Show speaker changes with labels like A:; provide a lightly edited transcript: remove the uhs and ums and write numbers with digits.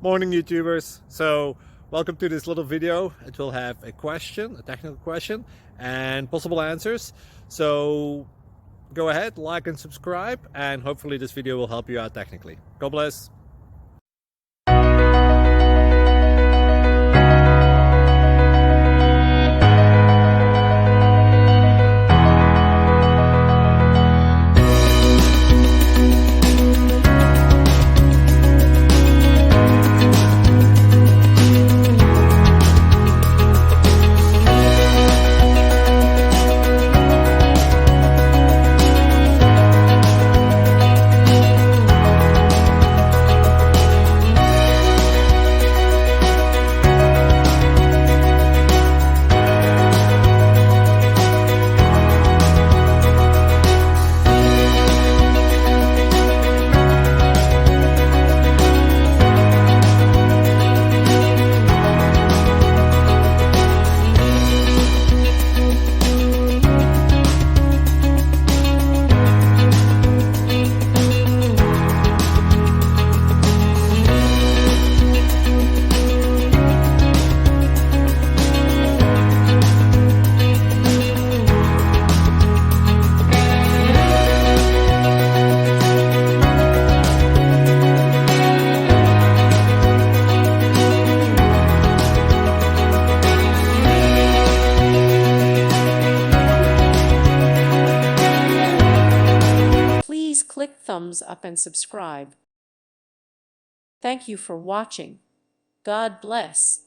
A: Morning YouTubers. So welcome to this little video. It will have a question, a technical question, and possible answers. So go ahead, like and subscribe, and hopefully this video will help you out technically. God bless.
B: Please click thumbs up and subscribe. Thank you for watching. God bless.